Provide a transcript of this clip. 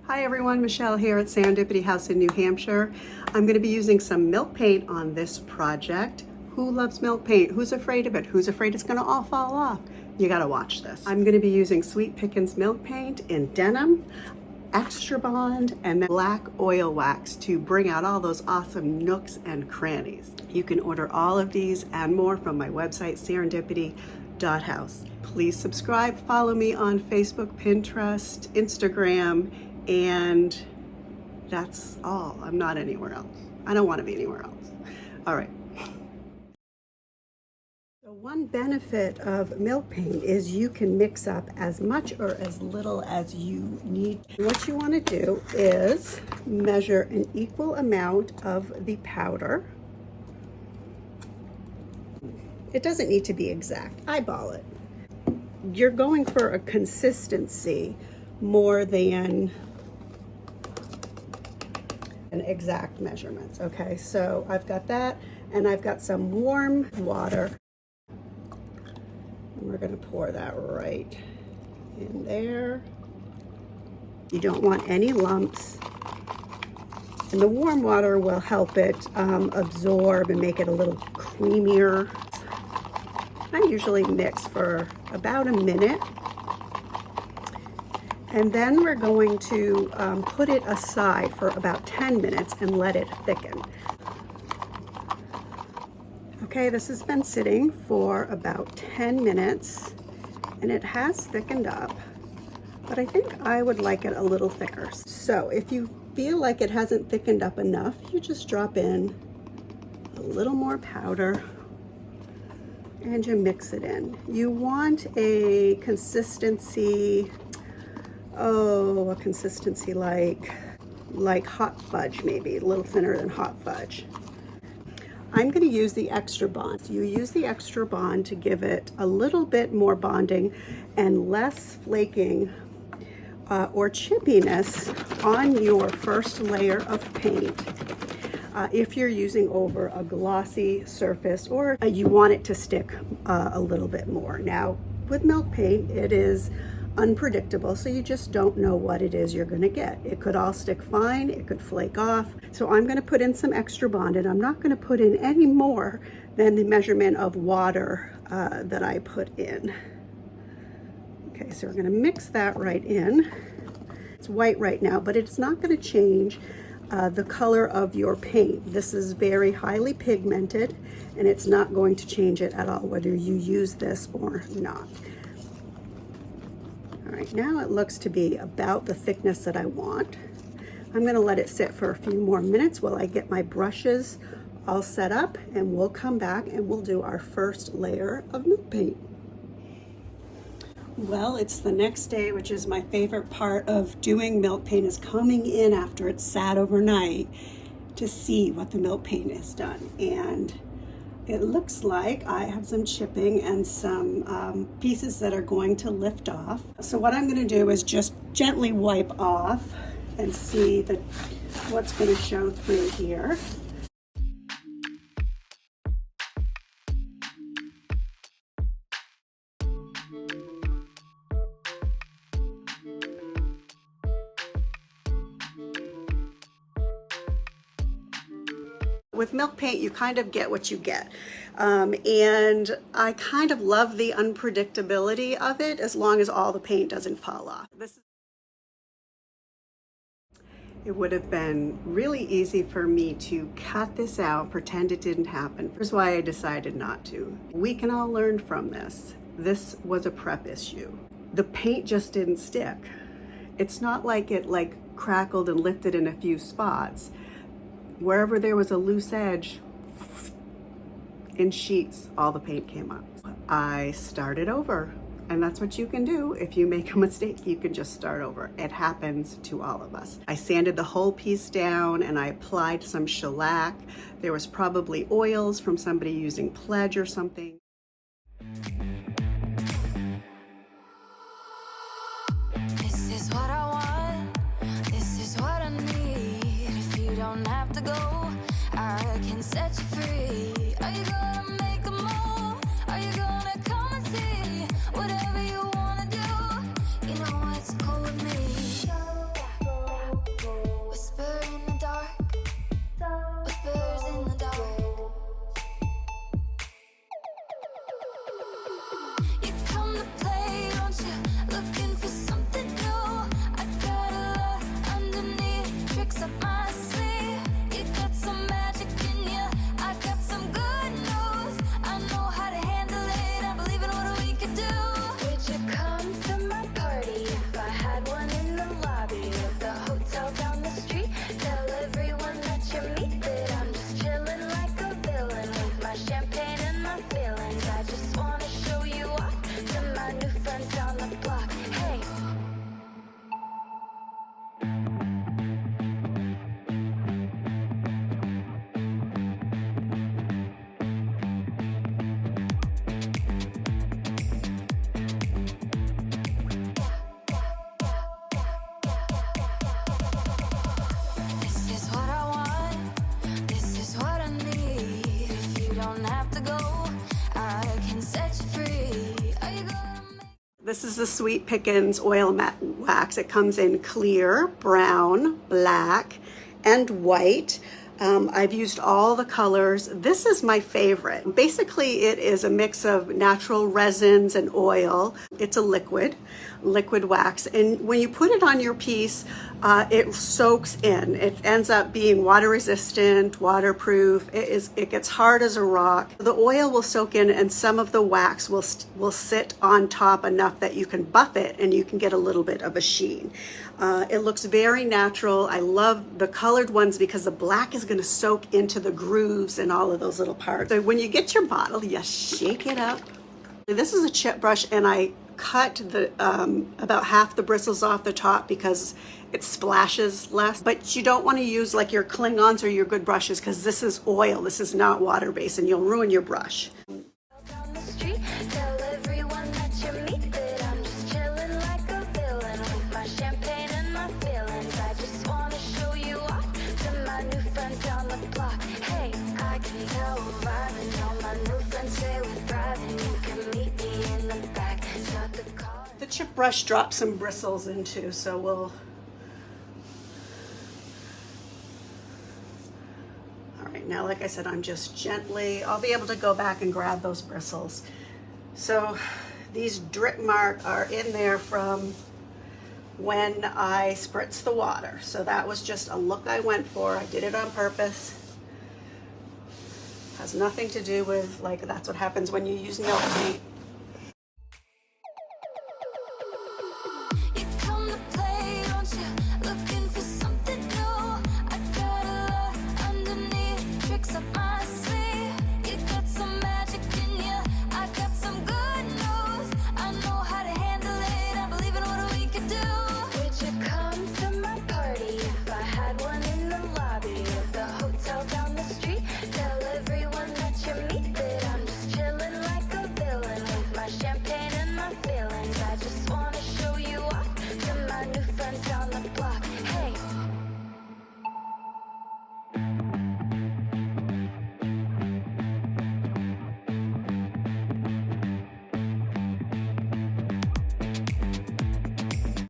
Hi everyone, Michelle here at Serendipity House in New Hampshire. I'm going to be using some milk paint on this project. Who loves milk paint? Who's afraid of it? Who's afraid it's going to all fall off? You got to watch this. I'm going to be using Sweet Pickins milk paint in Denim, Extra Bond, and then black oil wax to bring out all those awesome nooks and crannies. You can order all of these and more from my website, serendipity.house. Please subscribe, follow me on Facebook, Pinterest, Instagram, and that's all. I'm not anywhere else. I don't want to be anywhere else. All right. So one benefit of milk paint is you can mix up as much or as little as you need. What you want to do is measure an equal amount of the powder. It doesn't need to be exact. Eyeball it. You're going for a consistency more than exact measurements. Okay, so I've got that, and I've got some warm water, and we're going to pour that right in there. You don't want any lumps, and the warm water will help it absorb and make it a little creamier. I usually mix for about a minute, and then we're going to put it aside for about 10 minutes and let it thicken. Okay, this has been sitting for about 10 minutes and it has thickened up, but I think I would like it a little thicker. So if you feel like it hasn't thickened up enough, you just drop in a little more powder and you mix it in. You want a consistency, a consistency like hot fudge, maybe a little thinner than hot fudge. I'm going to use the Extra Bond. You use the Extra Bond to give it a little bit more bonding and less flaking or chippiness on your first layer of paint. If you're using over a glossy surface or you want it to stick a little bit more. Now, with milk paint, it is unpredictable, so you just don't know what it is you're going to get. It could all stick fine, it could flake off. So I'm going to put in some Extra Bond, and I'm not going to put in any more than the measurement of water that I put in. Okay, so we're going to mix that right in. It's white right now, but it's not going to change the color of your paint. This is very highly pigmented, and it's not going to change it at all, whether you use this or not. All right, now it looks to be about the thickness that I want. I'm going to let it sit for a few more minutes while I get my brushes all set up, and we'll come back and we'll do our first layer of milk paint. Well, it's the next day, which is my favorite part of doing milk paint, is coming in after it's sat overnight to see what the milk paint has done. And it looks like I have some chipping and some pieces that are going to lift off. So what I'm going to do is just gently wipe off and see what's going to show through here. With milk paint, you kind of get what you get. And I kind of love the unpredictability of it as long as all the paint doesn't fall off. It would have been really easy for me to cut this out, pretend it didn't happen. Here's why I decided not to. We can all learn from this. This was a prep issue. The paint just didn't stick. It's not like it crackled and lifted in a few spots. Wherever there was a loose edge, in sheets, all the paint came up. I started over, and that's what you can do. If you make a mistake, you can just start over. It happens to all of us. I sanded the whole piece down and I applied some shellac. There was probably oils from somebody using Pledge or something. This is what I want, this is what I need. If you don't have to go, I can set you free. Are you gonna make a move? Are you gonna come and see? Whatever you wanna do, you know it's cool with me. This is the Sweet Pickins oil matte wax. It comes in clear, brown, black, and white. I've used all the colors. This is my favorite. Basically, it is a mix of natural resins and oil. It's a liquid wax. And when you put it on your piece, it soaks in. It ends up being water resistant, waterproof. It gets hard as a rock. The oil will soak in and some of the wax will sit on top enough that you can buff it and you can get a little bit of a sheen. It looks very natural. I love the colored ones because the black is going to soak into the grooves and all of those little parts. So when you get your bottle, you shake it up. This is a chip brush, and I cut the about half the bristles off the top because it splashes less. But you don't want to use like your Klingons or your good brushes because this is oil. This is not water-based, and you'll ruin your brush. Down the street, tell everyone that you meet that I'm just chilling like a villain with my champagne and my feelings. I just wanna show you off to my new friends down the block. Hey, I can tell we're vibing. All my new friends say we're thriving. You can meet me in the back. Start the car. The chip brush drops some bristles into, so we'll. All right, now like I said, I'm just gently, I'll be able to go back and grab those bristles. So these drip marks are in there from when I spritzed the water. So that was just a look I went for. I did it on purpose. Has nothing to do with, like, that's what happens when you use milk paint.